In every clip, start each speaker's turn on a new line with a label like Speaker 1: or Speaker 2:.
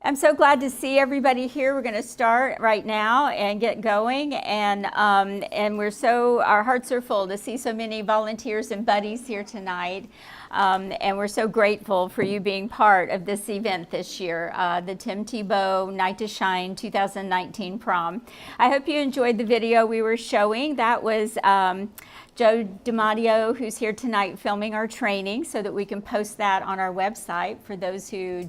Speaker 1: I'm so glad to see everybody here. We're going to start right now and get going, and our hearts are full to see so many volunteers and buddies here tonight, and we're so grateful for you being part of this event this year, the Tim Tebow Night to Shine 2019 prom. I hope you enjoyed the video we were showing. That was Joe DiMatteo, who's here tonight filming our training so that we can post that on our website for those who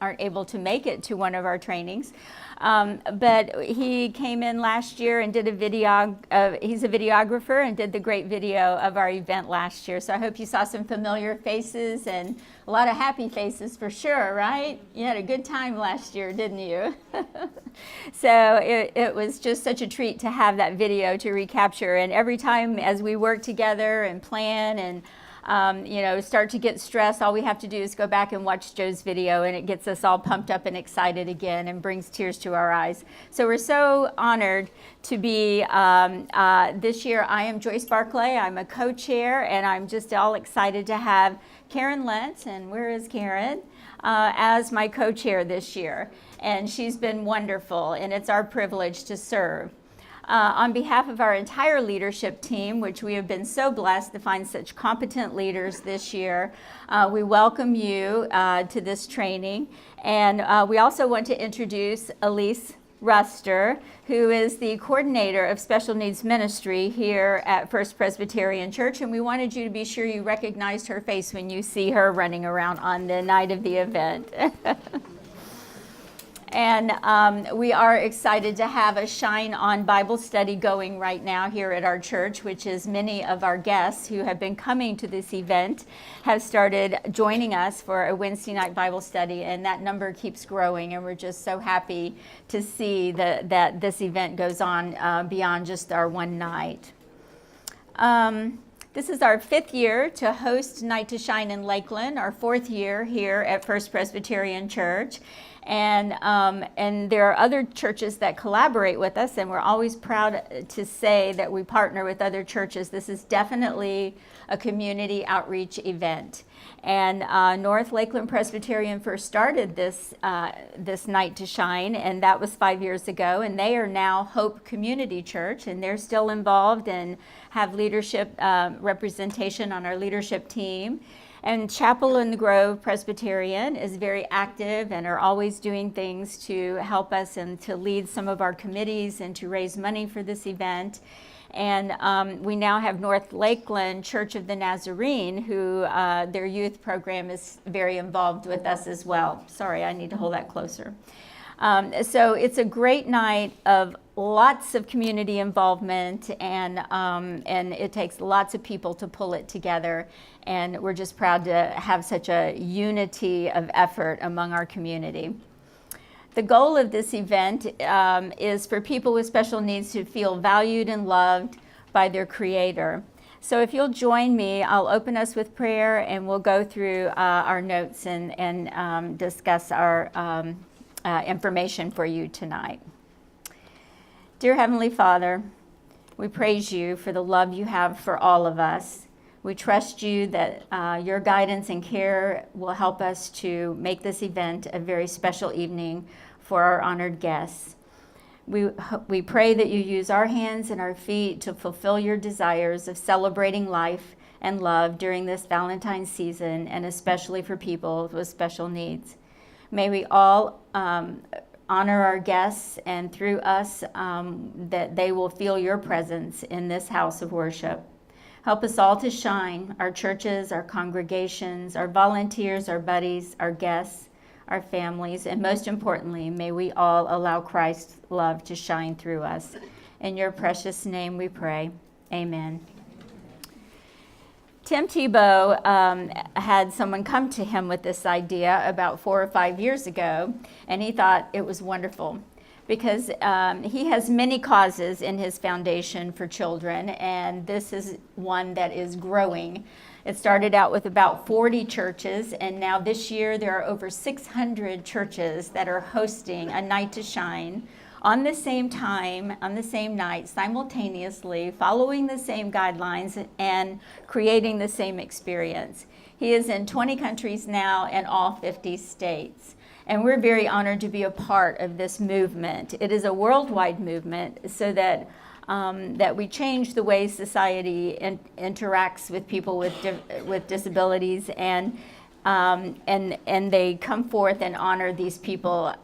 Speaker 1: aren't able to make it to one of our trainings. But he came in last year and did a video. He's a videographer and did the great video of our event last year. So I hope you saw some familiar faces and a lot of happy faces for sure, right? You had a good time last year, didn't you? So it was just such a treat to have that video to recapture. And every time as we work together and plan and start to get stressed, all we have to do is go back and watch Joe's video, and it gets us all pumped up and excited again and brings tears to our eyes. So we're so honored to be, this year I am Joyce Barclay. I'm a co-chair, and I'm just all excited to have Karen Lentz, and where is Karen, as my co-chair this year. And she's been wonderful, and it's our privilege to serve. On behalf of our entire leadership team, which we have been so blessed to find such competent leaders this year, we welcome you to this training. And we also want to introduce Elise Ruster, who is the coordinator of special needs ministry here at First Presbyterian Church. And we wanted you to be sure you recognized her face when you see her running around on the night of the event. And we are excited to have a Shine On Bible study going right now here at our church, which is many of our guests who have been coming to this event have started joining us for a Wednesday night Bible study, and that number keeps growing, and we're just so happy to see that this event goes on beyond just our one night. This is our 5th year to host Night to Shine in Lakeland, our 4th year here at First Presbyterian Church. And there are other churches that collaborate with us, and we're always proud to say that we partner with other churches. This is definitely a community outreach event. And North Lakeland Presbyterian first started this Night to Shine, and that was 5 years ago. And they are now Hope Community Church, and they're still involved and have leadership representation on our leadership team. And Chapel in the Grove Presbyterian is very active and are always doing things to help us and to lead some of our committees and to raise money for this event. And we now have North Lakeland Church of the Nazarene, who their youth program is very involved with us as well. Sorry, I need to hold that closer. So it's a great night of lots of community involvement, and it takes lots of people to pull it together. And we're just proud to have such a unity of effort among our community. The goal of this event is for people with special needs to feel valued and loved by their Creator. So if you'll join me, I'll open us with prayer, and we'll go through our notes and discuss our information for you tonight. Dear Heavenly Father, we praise you for the love you have for all of us. We trust you that your guidance and care will help us to make this event a very special evening for our honored guests. We pray that you use our hands and our feet to fulfill your desires of celebrating life and love during this Valentine's season, and especially for people with special needs. May we all honor our guests, and through us, that they will feel your presence in this house of worship. Help us all to shine, our churches, our congregations, our volunteers, our buddies, our guests, our families, and most importantly, may we all allow Christ's love to shine through us. In your precious name we pray. Amen. Tim Tebow had someone come to him with this idea about 4 or 5 years ago, and he thought it was wonderful because he has many causes in his foundation for children, and this is one that is growing. It started out with about 40 churches, and now this year there are over 600 churches that are hosting a Night to Shine on the same time, on the same night, simultaneously, following the same guidelines and creating the same experience. He is in 20 countries now and all 50 states. And we're very honored to be a part of this movement. It is a worldwide movement so that that we change the way society interacts with people with disabilities, and they come forth and honor these people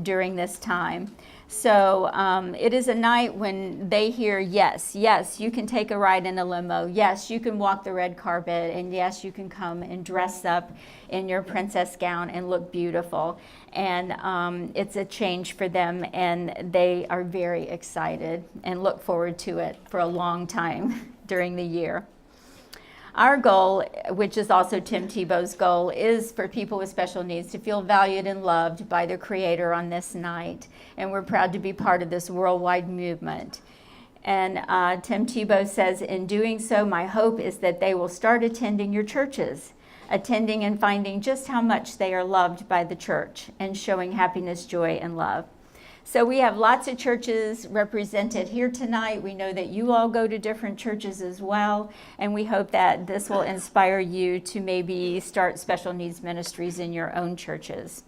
Speaker 1: during this time. So it is a night when they hear, yes, you can take a ride in a limo. Yes, you can walk the red carpet. And yes, you can come and dress up in your princess gown and look beautiful. And it's a change for them, and they are very excited and look forward to it for a long time during the year. Our goal, which is also Tim Tebow's goal, is for people with special needs to feel valued and loved by their Creator on this night. And we're proud to be part of this worldwide movement. And Tim Tebow says, in doing so, my hope is that they will start attending your churches, attending and finding just how much they are loved by the church and showing happiness, joy, and love. So we have lots of churches represented here tonight. We know that you all go to different churches as well, and we hope that this will inspire you to maybe start special needs ministries in your own churches.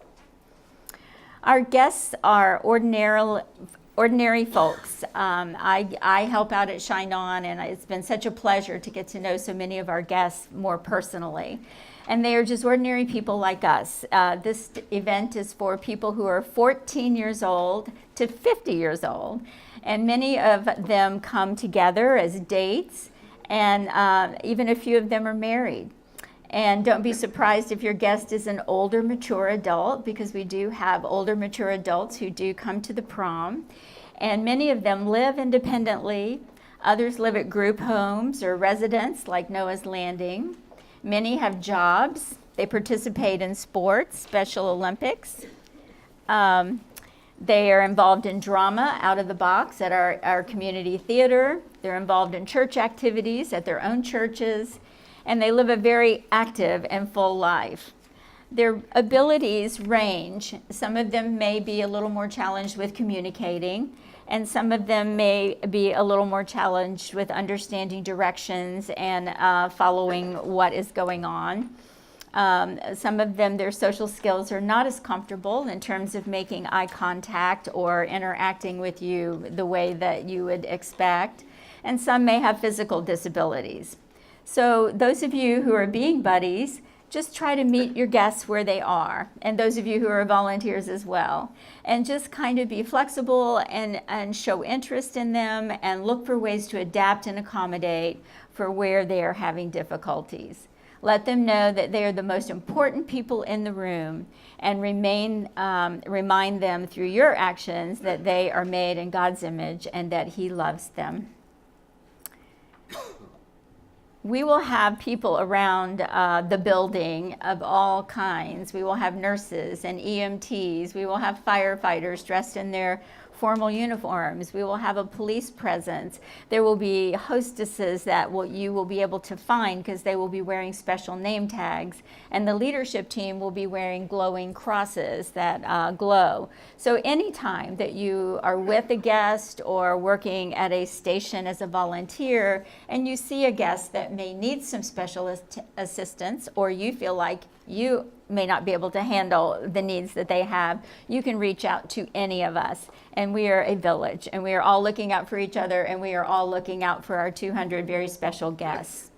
Speaker 1: Our guests are ordinary folks. I help out at Shine On, and it's been such a pleasure to get to know so many of our guests more personally. And they are just ordinary people like us. This event is for people who are 14 years old to 50 years old. And many of them come together as dates, and even a few of them are married. And don't be surprised if your guest is an older, mature adult, because we do have older, mature adults who do come to the prom. And many of them live independently. Others live at group homes or residence like Noah's Landing. Many have jobs. They participate in sports, Special Olympics. They are involved in drama out of the box at our community theater. They're involved in church activities at their own churches. And they live a very active and full life. Their abilities range. Some of them may be a little more challenged with communicating, and some of them may be a little more challenged with understanding directions and following what is going on. Some of them, their social skills are not as comfortable in terms of making eye contact or interacting with you the way that you would expect. And some may have physical disabilities. So those of you who are being buddies, just try to meet your guests where they are, and those of you who are volunteers as well. And just kind of be flexible and show interest in them and look for ways to adapt and accommodate for where they are having difficulties. Let them know that they are the most important people in the room, and remind them through your actions that they are made in God's image and that He loves them. We will have people around the building of all kinds. We will have nurses and EMTs. We will have firefighters dressed in their formal uniforms. We will have a police presence. There will be hostesses that you will be able to find because they will be wearing special name tags. And the leadership team will be wearing glowing crosses that glow. So anytime that you are with a guest or working at a station as a volunteer and you see a guest that may need some special assistance, or you feel like you may not be able to handle the needs that they have, you can reach out to any of us. And we are a village, and we are all looking out for each other, and we are all looking out for our 200 very special guests.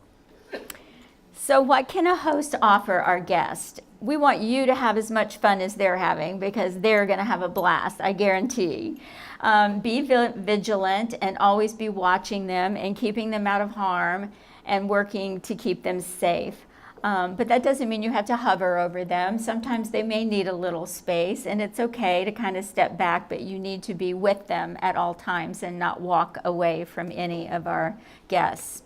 Speaker 1: So what can a host offer our guests? We want you to have as much fun as they're having, because they're going to have a blast, I guarantee. Be vigilant and always be watching them and keeping them out of harm and working to keep them safe. But that doesn't mean you have to hover over them. Sometimes they may need a little space, and it's okay to kind of step back, but you need to be with them at all times and not walk away from any of our guests.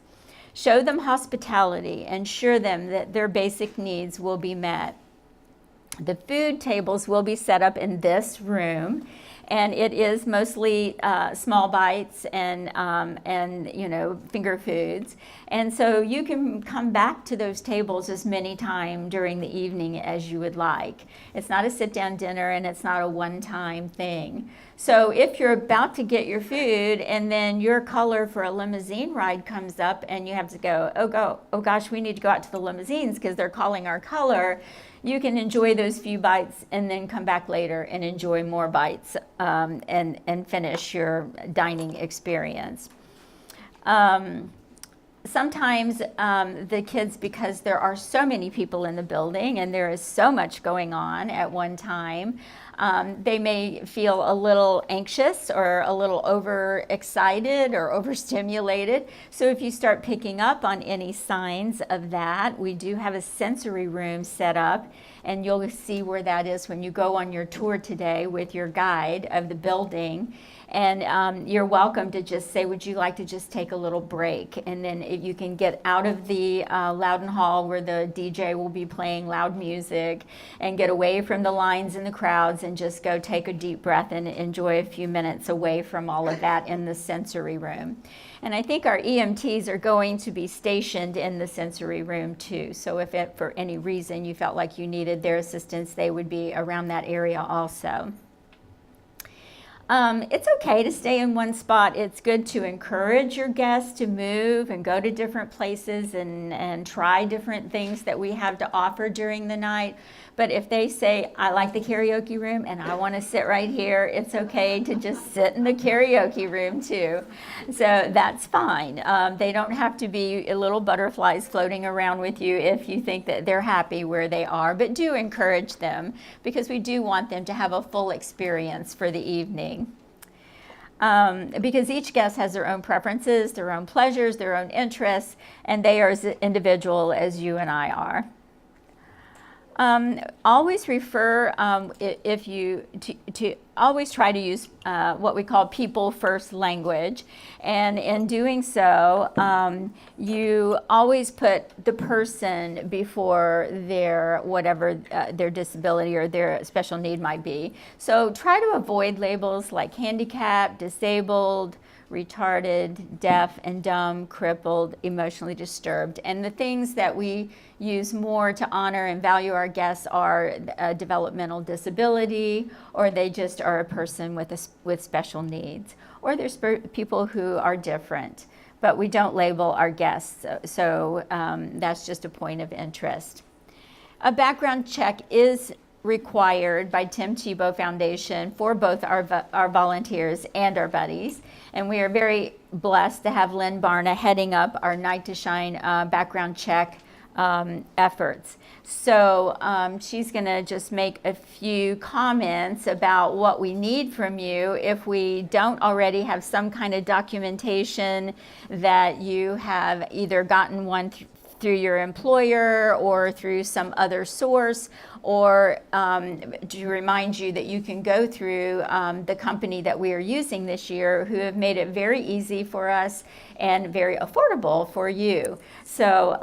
Speaker 1: Show them hospitality and assure them that their basic needs will be met. The food tables will be set up in this room, and it is mostly small bites and finger foods. And so you can come back to those tables as many times during the evening as you would like. It's not a sit-down dinner, and it's not a one-time thing. So if you're about to get your food and then your color for a limousine ride comes up and you have to go, oh gosh, we need to go out to the limousines because they're calling our color, you can enjoy those few bites and then come back later and enjoy more bites and finish your dining experience. Sometimes the kids, because there are so many people in the building and there is so much going on at one time, they may feel a little anxious or a little overexcited or overstimulated. So if you start picking up on any signs of that, we do have a sensory room set up, and you'll see where that is when you go on your tour today with your guide of the building. And you're welcome to just say, would you like to just take a little break? And then if you can get out of the Loudon Hall where the DJ will be playing loud music and get away from the lines and the crowds and just go take a deep breath and enjoy a few minutes away from all of that in the sensory room. And I think our EMTs are going to be stationed in the sensory room too. So if for any reason you felt like you needed their assistance, they would be around that area also. It's okay to stay in one spot. It's good to encourage your guests to move and go to different places and try different things that we have to offer during the night. But if they say, I like the karaoke room and I want to sit right here, it's okay to just sit in the karaoke room too. So that's fine. They don't have to be little butterflies floating around with you if you think that they're happy where they are. But do encourage them, because we do want them to have a full experience for the evening. Because each guest has their own preferences, their own pleasures, their own interests, and they are as individual as you and I are. Always refer, always try to use what we call people first language, and in doing so, you always put the person before their whatever their disability or their special need might be. So try to avoid labels like handicapped, disabled, retarded, deaf and dumb, crippled, emotionally disturbed. And the things that we use more to honor and value our guests are a developmental disability, or they just are a person with special needs, or there's people who are different. But we don't label our guests, so that's just a point of interest. A background check is required by Tim Tebow Foundation for both our volunteers and our buddies. And we are very blessed to have Lynn Barna heading up our Night to Shine background check efforts. So she's going to just make a few comments about what we need from you if we don't already have some kind of documentation that you have either gotten one through your employer or through some other source, or to remind you that you can go through the company that we are using this year, who have made it very easy for us and very affordable for you. So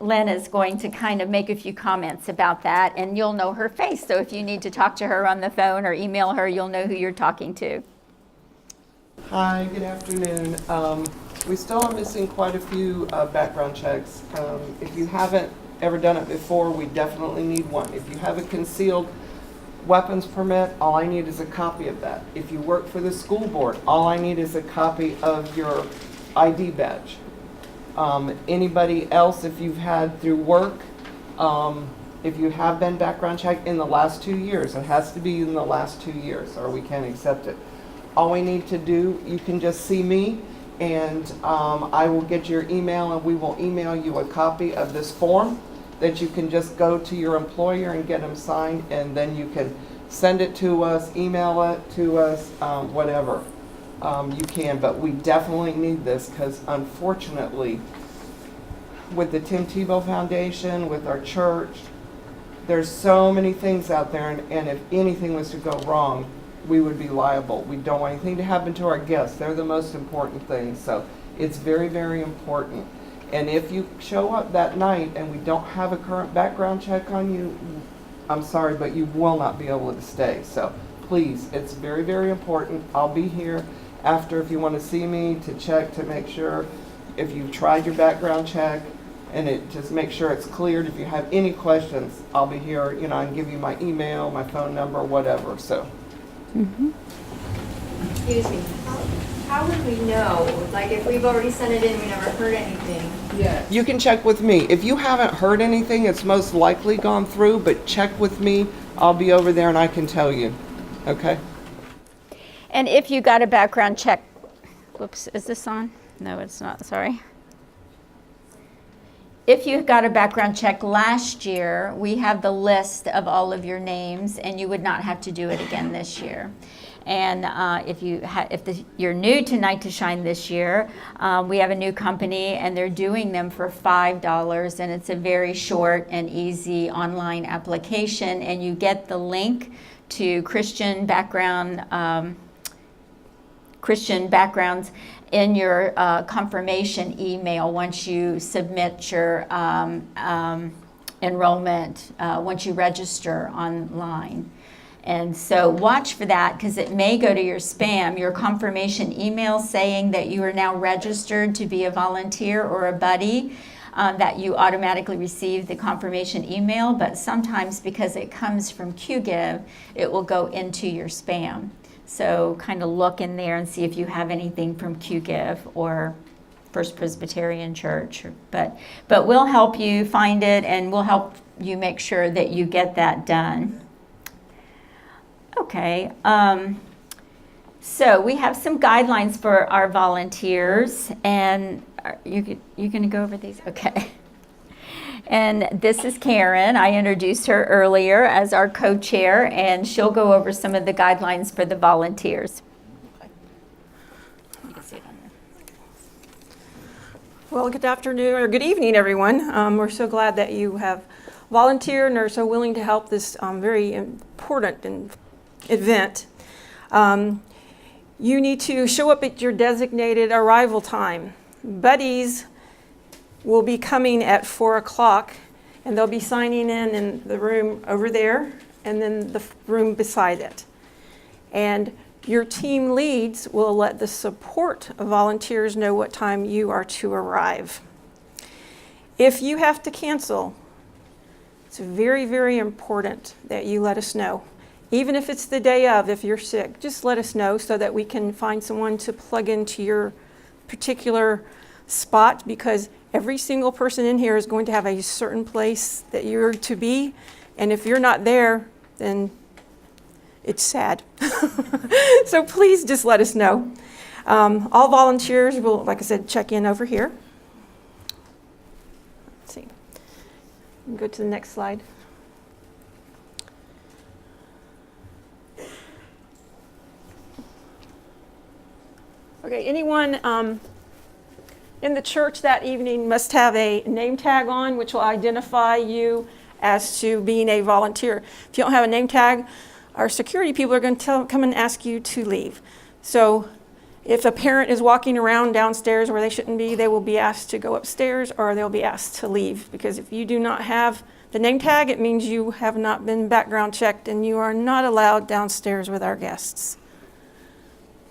Speaker 1: Lynn is going to kind of make a few comments about that, and you'll know her face. So if you need to talk to her on the phone or email her, you'll know who you're talking to.
Speaker 2: Hi, good afternoon. We still are missing quite a few background checks. If you haven't ever done it before, we definitely need one. If you have a concealed weapons permit, all I need is a copy of that. If you work for the school board, all I need is a copy of your ID badge. Anybody else, if you've had through work, if you have been background checked in the last 2 years, it has to be in the last 2 years or we can't accept it. All we need to do, you can just see me, and I will get your email, and we will email you a copy of this form that you can just go to your employer and get them signed, and then you can send it to us, email it to us, whatever you can. But we definitely need this, because unfortunately with the Tim Tebow Foundation, with our church, there's so many things out there, and if anything was to go wrong, we would be liable. We don't want anything to happen to our guests. They're the most important thing. So it's very, very important. And if you show up that night and we don't have a current background check on you, I'm sorry, but you will not be able to stay. So please, it's very, very important. I'll be here after if you want to see me to check to make sure if you've tried your background check and it just make sure it's cleared. If you have any questions, I'll be here. You know, I can give you my email, my phone number, whatever. So.
Speaker 3: Excuse me, how would we know? Like, if we've already sent it in, we never heard anything?
Speaker 2: Yeah. You can check with me. If you haven't heard anything, it's most likely gone through, but check with me. I'll be over there and I can tell you. Okay?
Speaker 1: And if you got a background check, whoops, is this on? No, it's not, sorry. If you got a background check last year, we have the list of all of your names, and you would not have to do it again this year. And if you're new to Night to Shine this year, we have a new company, and they're doing them for $5, and it's a very short and easy online application, and you get the link to Christian backgrounds in your confirmation email once you submit your enrollment, once you register online. And so watch for that, because it may go to your spam, your confirmation email saying that you are now registered to be a volunteer or a buddy, that you automatically receive the confirmation email, but sometimes because it comes from QGive, it will go into your spam. So kind of look in there and see if you have anything from QGive or First Presbyterian Church. But we'll help you find it, and we'll help you make sure that you get that done. Okay, so we have some guidelines for our volunteers, and you're going to go over these? Okay. And this is Karen. I introduced her earlier as our co-chair, and she'll go over some of the guidelines for the volunteers. You can see it on there.
Speaker 4: Well, good afternoon, or good evening, everyone. We're so glad that you have volunteered and are so willing to help this very important event. You need to show up at your designated arrival time. Buddies will be coming at 4 o'clock, and they'll be signing in the room over there, and then the room beside it. And your team leads will let the support volunteers know what time you are to arrive. If you have to cancel, it's very, very important that you let us know. Even if it's the day of, if you're sick, just let us know so that we can find someone to plug into your particular spot, because every single person in here is going to have a certain place that you're to be, and if you're not there, then it's sad. So please just let us know. All volunteers will, like I said, check in over here. Let's see. Go to the next slide. Okay, anyone in the church that evening must have a name tag on, which will identify you as to being a volunteer. If you don't have a name tag, our security people are going to come and ask you to leave. So if a parent is walking around downstairs where they shouldn't be, they will be asked to go upstairs, or they'll be asked to leave. Because if you do not have the name tag, it means you have not been background checked, and you are not allowed downstairs with our guests.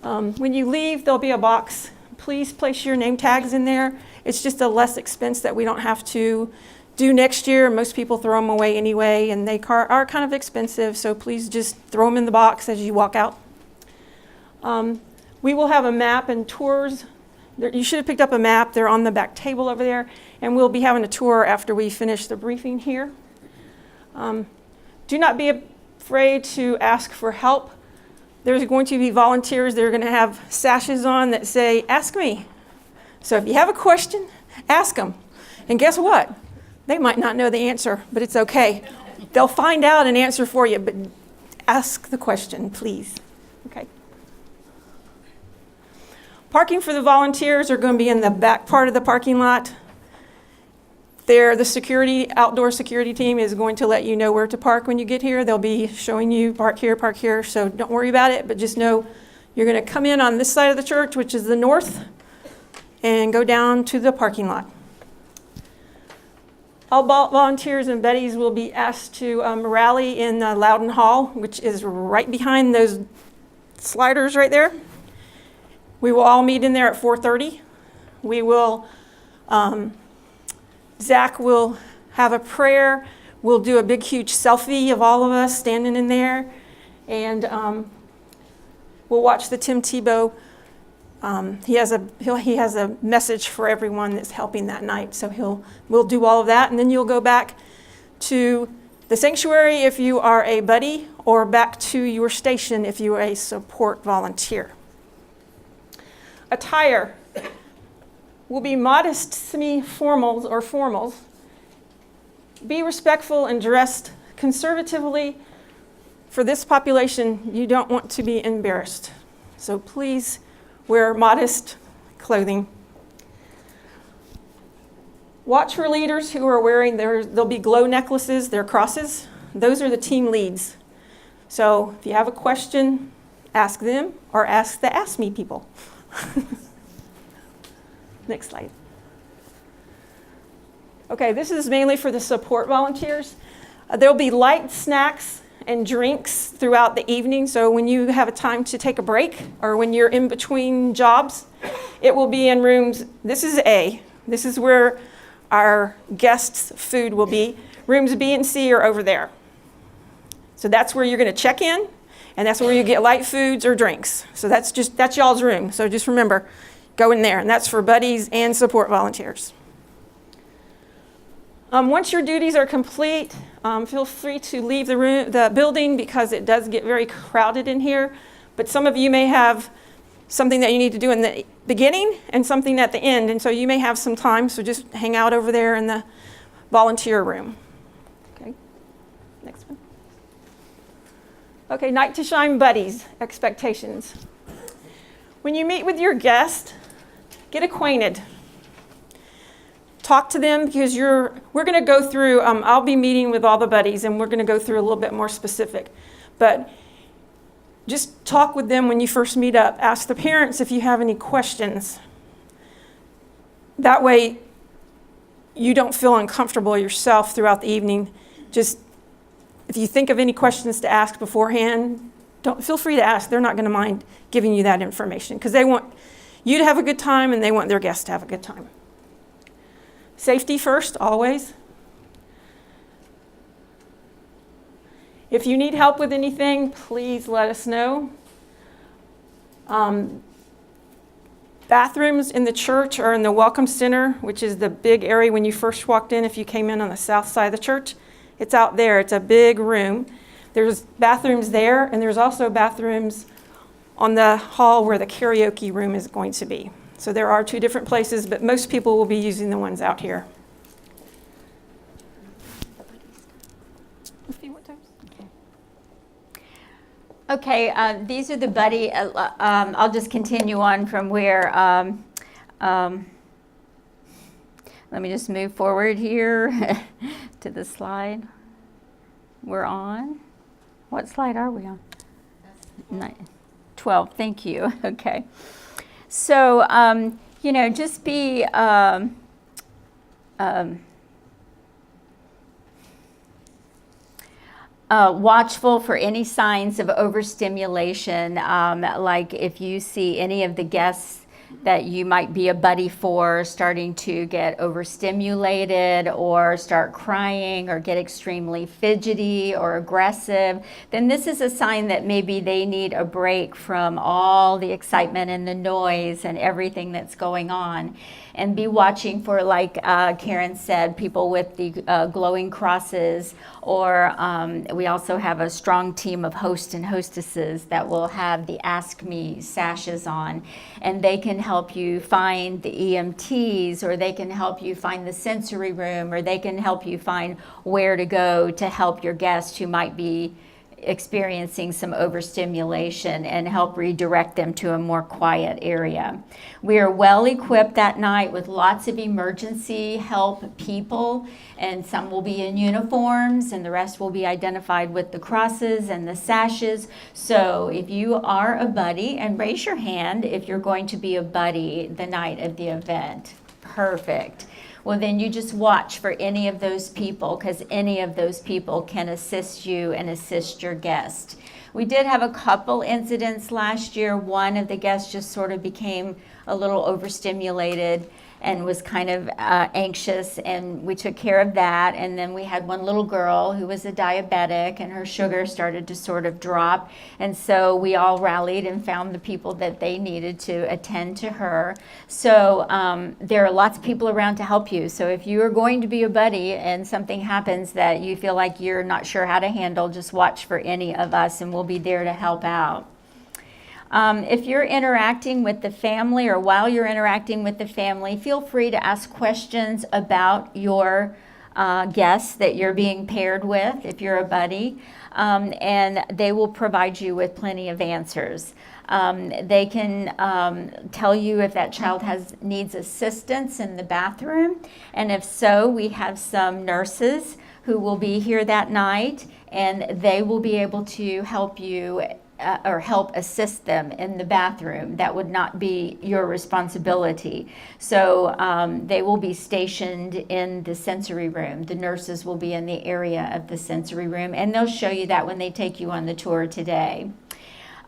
Speaker 4: When you leave, there'll be a box. Please place your name tags in there. It's just a less expense that we don't have to do next year. Most people throw them away anyway, and they are kind of expensive, so please just throw them in the box as you walk out. We will have a map and tours. You should have picked up a map. They're on the back table over there, and we'll be having a tour after we finish the briefing here. Do not be afraid to ask for help. There's going to be volunteers that are going to have sashes on that say, "Ask me." So if you have a question, ask them. And guess what? They might not know the answer, but it's okay. They'll find out an answer for you, but ask the question, please. Okay. Parking for the volunteers are going to be in the back part of the parking lot. The outdoor security team is going to let you know where to park when you get here. They'll be showing you park here, so don't worry about it, but just know you're going to come in on this side of the church, which is the north, and go down to the parking lot. All volunteers and buddies will be asked to rally in Loudon Hall, which is right behind those sliders right there. We will all meet in there at 4:30. We will, Zach will have a prayer. We'll do a big, huge selfie of all of us standing in there. And we'll watch the Tim Tebow. He has a message for everyone that's helping that night. So we'll do all of that. And then you'll go back to the sanctuary if you are a buddy, or back to your station if you are a support volunteer. Attire will be modest semi-formals or formals. Be respectful and dressed conservatively. For this population, you don't want to be embarrassed. So please wear modest clothing. Watch for leaders who are wearing there'll be glow necklaces, their crosses. Those are the team leads. So if you have a question, ask them or ask the Ask Me people. Next slide. Okay, this is mainly for the support volunteers. There'll be light snacks and drinks throughout the evening. So when you have a time to take a break or when you're in between jobs, it will be in rooms. This is A. This is where our guests' food will be. Rooms B and C are over there. So that's where you're going to check in, and that's where you get light foods or drinks. So that's y'all's room. So just remember, go in there, and that's for buddies and support volunteers. Once your duties are complete, feel free to leave the building because it does get very crowded in here. But some of you may have something that you need to do in the beginning and something at the end. And so you may have some time, so just hang out over there in the volunteer room. Okay, next one. Okay, Night to Shine buddies, expectations. When you meet with your guest, get acquainted. Talk to them because we're going to go through, I'll be meeting with all the buddies and we're going to go through a little bit more specific. But just talk with them when you first meet up. Ask the parents if you have any questions. That way you don't feel uncomfortable yourself throughout the evening. Just if you think of any questions to ask beforehand, feel free to ask. They're not going to mind giving you that information because they want you to have a good time and they want their guests to have a good time. Safety first, always. If you need help with anything, please let us know. Bathrooms in the church are in the Welcome Center, which is the big area when you first walked in. If you came in on the south side of the church, it's out there. It's a big room. There's bathrooms there, and there's also bathrooms on the hall where the karaoke room is going to be. So there are two different places, but most people will be using the ones out here.
Speaker 1: Okay, these are the buddy, I'll just continue on from where, let me just move forward here to the slide we're on. What slide are we on? 12, thank you, okay. So, just be watchful for any signs of overstimulation, like if you see any of the guests that you might be a buddy for starting to get overstimulated or start crying or get extremely fidgety or aggressive, then this is a sign that maybe they need a break from all the excitement and the noise and everything that's going on. And be watching for, like Karen said, people with the glowing crosses, or we also have a strong team of hosts and hostesses that will have the Ask Me sashes on, and they can help you find the EMTs, or they can help you find the sensory room, or they can help you find where to go to help your guests who might be experiencing some overstimulation and help redirect them to a more quiet area. We are well equipped that night with lots of emergency help people, and some will be in uniforms and the rest will be identified with the crosses and the sashes. So if you are a buddy, and raise your hand if you're going to be a buddy the night of the event. Perfect. well, then you just watch for any of those people, because any of those people can assist you and assist your guest. We did have a couple incidents last year. One of the guests just sort of became a little overstimulated and was kind of anxious, and we took care of that. And then we had one little girl who was a diabetic, and her sugar started to sort of drop, and so we all rallied and found the people that they needed to attend to her. So there are lots of people around to help you. So if you are going to be a buddy and something happens that you feel like you're not sure how to handle, just watch for any of us and we'll be there to help out. If you're interacting with the family, or while you're interacting with the family, feel free to ask questions about your guests that you're being paired with, if you're a buddy, and they will provide you with plenty of answers. They can tell you if that child needs assistance in the bathroom, and if so, we have some nurses who will be here that night, and they will be able to help you or help assist them in the bathroom. That would not be your responsibility. So they will be stationed in the sensory room. The nurses will be in the area of the sensory room, and they'll show you that when they take you on the tour today.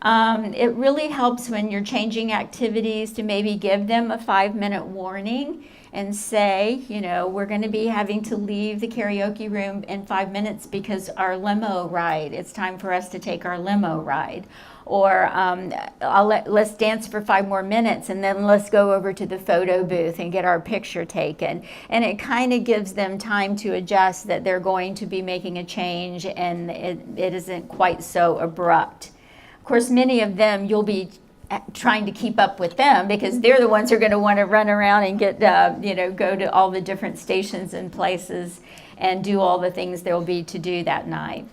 Speaker 1: It really helps when you're changing activities to maybe give them a 5-minute warning and say, you know, we're going to be having to leave the karaoke room in 5 minutes because our limo ride, it's time for us to take our limo ride. Or let's dance for 5 more minutes and then let's go over to the photo booth and get our picture taken. And it kind of gives them time to adjust that they're going to be making a change, and it isn't quite so abrupt. Of course, many of them you'll be trying to keep up with them because they're the ones who are going to want to run around and get, go to all the different stations and places and do all the things there will be to do that night.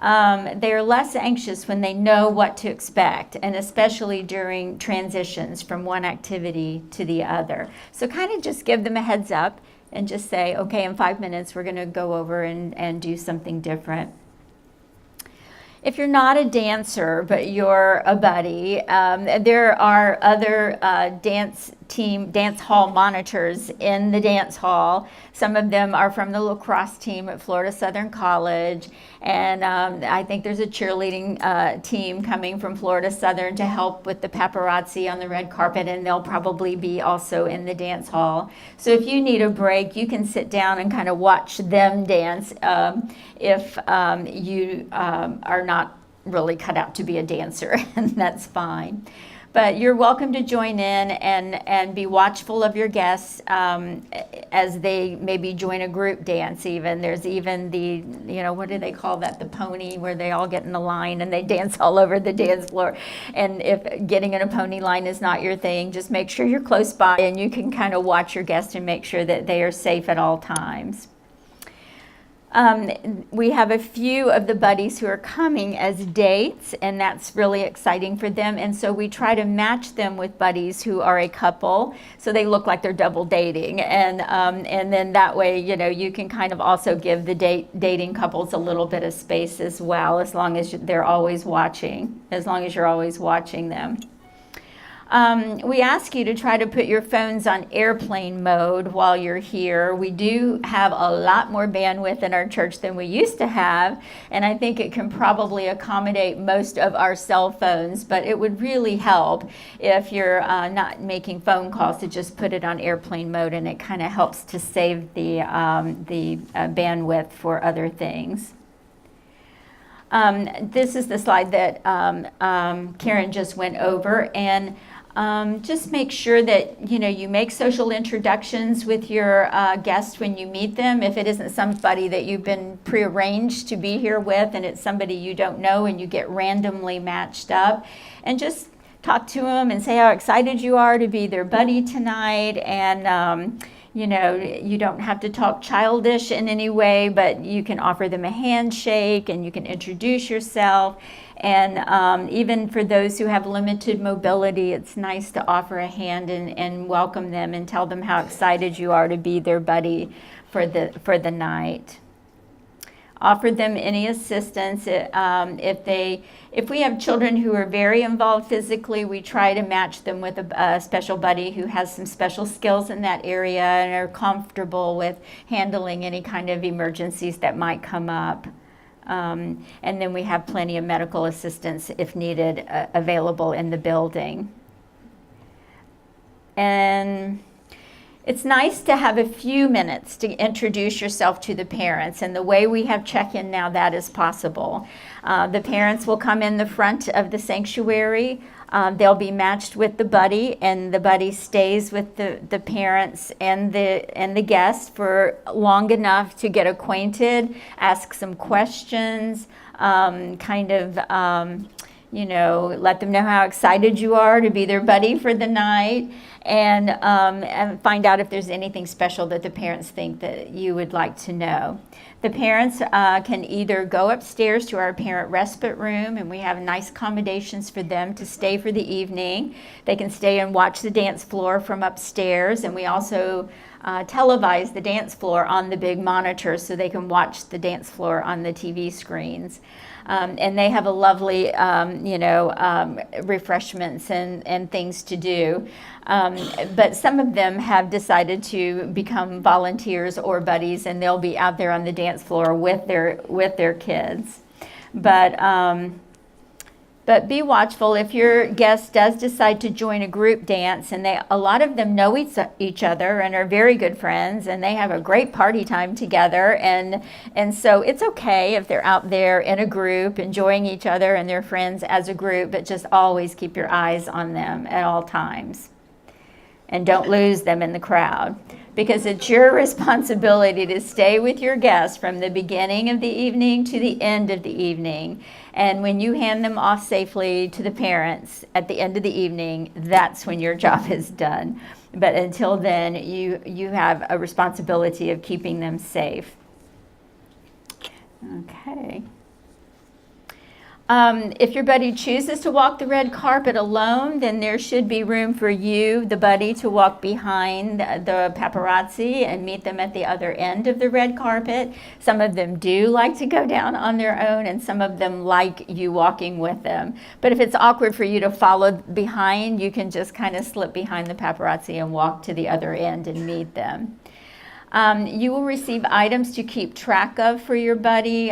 Speaker 1: They're less anxious when they know what to expect, and especially during transitions from one activity to the other. So kind of just give them a heads up and just say, okay, in 5 minutes we're going to go over and do something different. If you're not a dancer, but you're a buddy, there are other dance hall monitors in the dance hall. Some of them are from the lacrosse team at Florida Southern College, and I think there's a cheerleading team coming from Florida Southern to help with the paparazzi on the red carpet, and they'll probably be also in the dance hall. So if you need a break, you can sit down and kind of watch them dance if you are not really cut out to be a dancer, and that's fine. But you're welcome to join in and be watchful of your guests as they maybe join a group dance even. There's even the, what do they call that? The pony, where they all get in a line and they dance all over the dance floor. And if getting in a pony line is not your thing, just make sure you're close by and you can kind of watch your guests and make sure that they are safe at all times. We have a few of the buddies who are coming as dates, and that's really exciting for them. And so we try to match them with buddies who are a couple, so they look like they're double dating. And then that way, you can kind of also give the dating couples a little bit of space as well, as long as they're always watching, as long as you're always watching them. We ask you to try to put your phones on airplane mode while you're here. We do have a lot more bandwidth in our church than we used to have, and I think it can probably accommodate most of our cell phones, but it would really help if you're not making phone calls to just put it on airplane mode, and it kind of helps to save the bandwidth for other things. This is the slide that Karen just went over, and just make sure that you make social introductions with your guests when you meet them. If it isn't somebody that you've been prearranged to be here with, and it's somebody you don't know and you get randomly matched up, and just talk to them and say how excited you are to be their buddy tonight. And you don't have to talk childish in any way, but you can offer them a handshake and you can introduce yourself. And even for those who have limited mobility, it's nice to offer a hand and welcome them and tell them how excited you are to be their buddy for the night. offer them any assistance. If we have children who are very involved physically, we try to match them with a special buddy who has some special skills in that area and are comfortable with handling any kind of emergencies that might come up. And then we have plenty of medical assistance if needed available in the building. And it's nice to have a few minutes to introduce yourself to the parents, and the way we have check-in now, that is possible. The parents will come in the front of the sanctuary. They'll be matched with the buddy, and the buddy stays with the parents and the guest for long enough to get acquainted, ask some questions, let them know how excited you are to be their buddy for the night, and find out if there's anything special that the parents think that you would like to know. The parents can either go upstairs to our parent respite room, and we have nice accommodations for them to stay for the evening. They can stay and watch the dance floor from upstairs, and we also televise the dance floor on the big monitor so they can watch the dance floor on the TV screens. And they have a lovely, refreshments and things to do. But some of them have decided to become volunteers or buddies, and they'll be out there on the dance floor with their kids. But be watchful if your guest does decide to join a group dance, and a lot of them know each other and are very good friends, and they have a great party time together, and so it's okay if they're out there in a group enjoying each other and their friends as a group, but just always keep your eyes on them at all times. And don't lose them in the crowd, because it's your responsibility to stay with your guests from the beginning of the evening to the end of the evening. And when you hand them off safely to the parents at the end of the evening, that's when your job is done. But until then, you have a responsibility of keeping them safe. Okay. If your buddy chooses to walk the red carpet alone, then there should be room for you, the buddy, to walk behind the paparazzi and meet them at the other end of the red carpet. Some of them do like to go down on their own, and some of them like you walking with them. But if it's awkward for you to follow behind, you can just kind of slip behind the paparazzi and walk to the other end and meet them. You will receive items to keep track of for your buddy.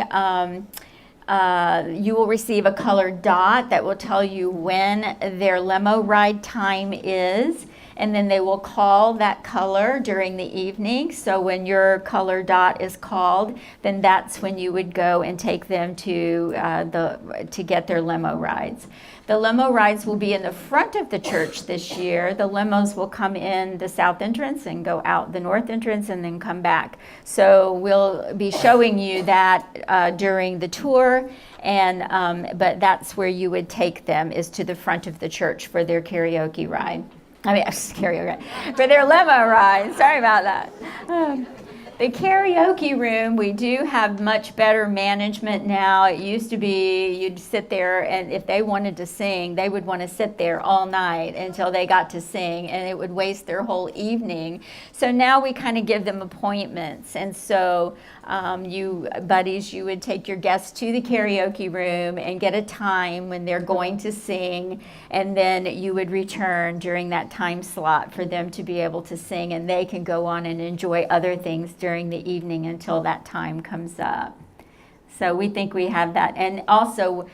Speaker 1: You will receive a colored dot that will tell you when their limo ride time is, and then they will call that color during the evening. So when your color dot is called, then that's when you would go and take them to get their limo rides. The limo rides will be in the front of the church this year. The limos will come in the south entrance and go out the north entrance and then come back. So we'll be showing you that during the tour, but that's where you would take them, is to the front of the church for their karaoke ride. For their limo ride. Sorry about that. The karaoke room, we do have much better management now. It used to be you'd sit there, and if they wanted to sing, they would want to sit there all night until they got to sing, and it would waste their whole evening. So now we kind of give them appointments, and so you buddies, you would take your guests to the karaoke room and get a time when they're going to sing, and then you would return during that time slot for them to be able to sing, and they can go on and enjoy other things during the evening until that time comes up. So we think we have that. And also,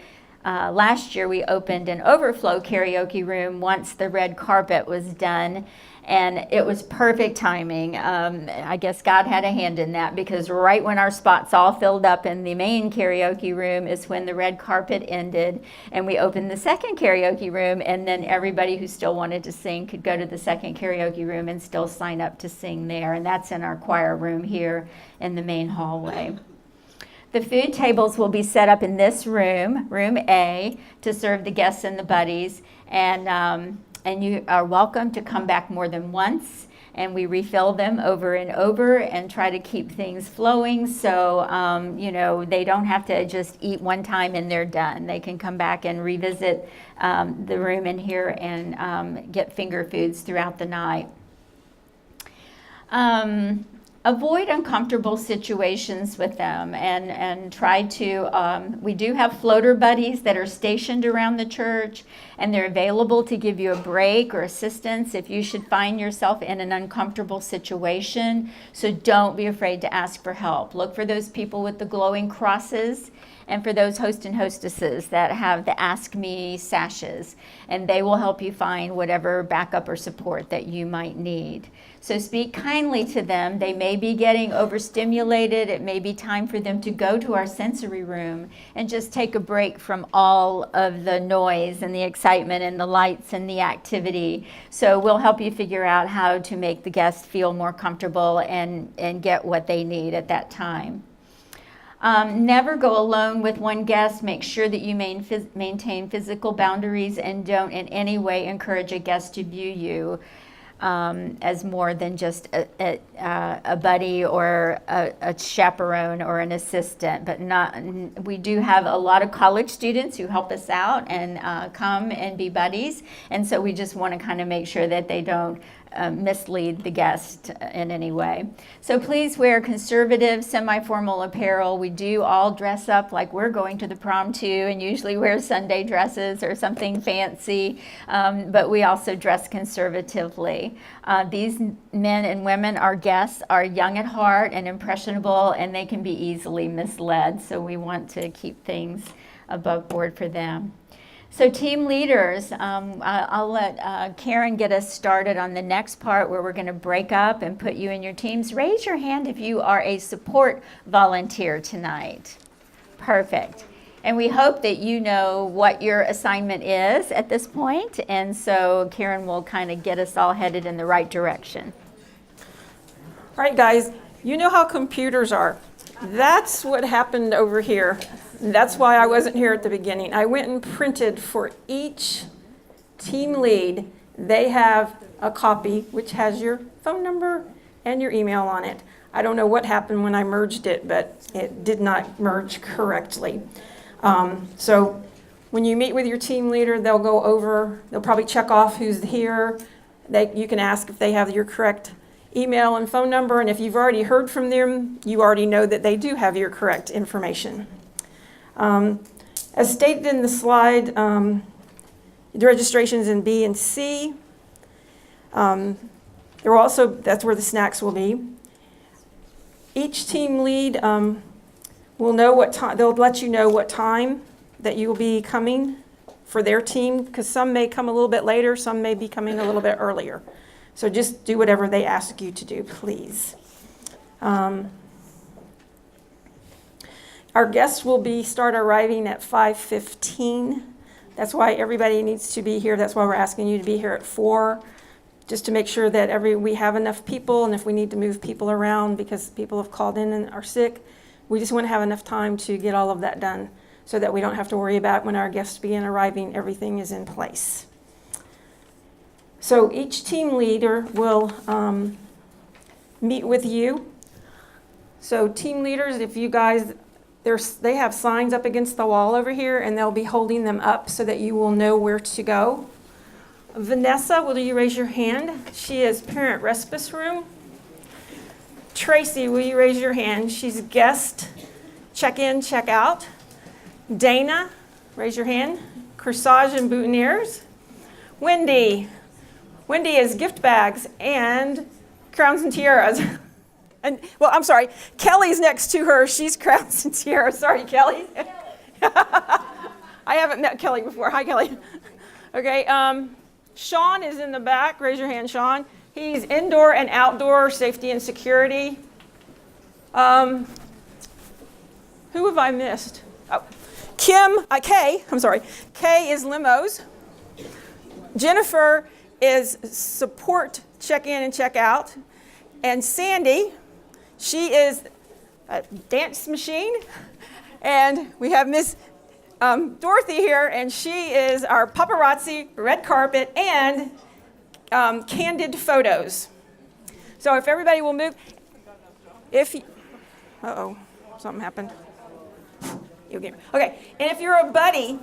Speaker 1: last year we opened an overflow karaoke room once the red carpet was done, and it was perfect timing. I guess God had a hand in that, because right when our spots all filled up in the main karaoke room is when the red carpet ended, and we opened the second karaoke room, and then everybody who still wanted to sing could go to the second karaoke room and still sign up to sing there, and that's in our choir room here in the main hallway. The food tables will be set up in this room, room A, to serve the guests and the buddies, and you are welcome to come back more than once, and we refill them over and over and try to keep things flowing, so they don't have to just eat one time and they're done. They can come back and revisit the room in here and get finger foods throughout the night. avoid uncomfortable situations with them and try to, we do have floater buddies that are stationed around the church, and they're available to give you a break or assistance if you should find yourself in an uncomfortable situation. So don't be afraid to ask for help. Look for those people with the glowing crosses, and for those host and hostesses that have the Ask Me sashes, and they will help you find whatever backup or support that you might need. So speak kindly to them. They may be getting overstimulated. It may be time for them to go to our sensory room and just take a break from all of the noise and the excitement and the lights and the activity. So we'll help you figure out how to make the guests feel more comfortable and get what they need at that time. Never go alone with one guest. Make sure that you maintain physical boundaries and don't in any way encourage a guest to view you as more than just a buddy or a chaperone or an assistant. But we do have a lot of college students who help us out and come and be buddies, and so we just want to kind of make sure that they don't mislead the guest in any way. So please wear conservative, semi-formal apparel. We do all dress up like we're going to the prom too, and usually wear Sunday dresses or something fancy, but we also dress conservatively. These men and women, our guests, are young at heart and impressionable, and they can be easily misled, so we want to keep things above board for them. So team leaders, I'll let Karen get us started on the next part where we're going to break up and put you in your teams. Raise your hand if you are a support volunteer tonight. Perfect. And we hope that you know what your assignment is at this point, and so Karen will kind of get us all headed in the right direction.
Speaker 4: All right, guys, you know how computers are. That's what happened over here. That's why I wasn't here at the beginning. I went and printed for each team lead. They have a copy which has your phone number and your email on it. I don't know what happened when I merged it, but it did not merge correctly. So when you meet with your team leader, they'll probably check off who's here. You can ask if they have your correct email and phone number, and if you've already heard from them, you already know that they do have your correct information. As stated in the slide, the registration's in B and C. That's where the snacks will be. Each team lead will know what time, they'll let you know what time that you will be coming for their team, because some may come a little bit later, some may be coming a little bit earlier. So just do whatever they ask you to do, please. Our guests will start arriving at 5:15. That's why everybody needs to be here. That's why we're asking you to be here at 4, just to make sure that we have enough people, and if we need to move people around because people have called in and are sick, we just want to have enough time to get all of that done so that we don't have to worry about when our guests begin arriving, everything is in place. So each team leader will meet with you. So team leaders, if you guys, they have signs up against the wall over here, and they'll be holding them up so that you will know where to go. Vanessa, will you raise your hand? She is parent respite room. Tracy, will you raise your hand? She's guest check in, check out. Dana, raise your hand. Corsage and boutonnieres. Wendy is gift bags and crowns and tiaras. I'm sorry, Kelly's next to her. She's crowns and tiaras. Sorry, Kelly. I haven't met Kelly before. Hi, Kelly. Okay, Sean is in the back. Raise your hand, Sean. He's indoor and outdoor safety and security. Who have I missed? Oh, Kay is limos. Jennifer is support check-in and check-out. And Sandy, she is a dance machine. And we have Miss Dorothy here, and she is our paparazzi, red carpet, and candid photos. So if everybody will move, something happened. Okay, and if you're a buddy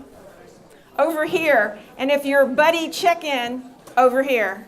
Speaker 4: over here, and if you're buddy check-in over here,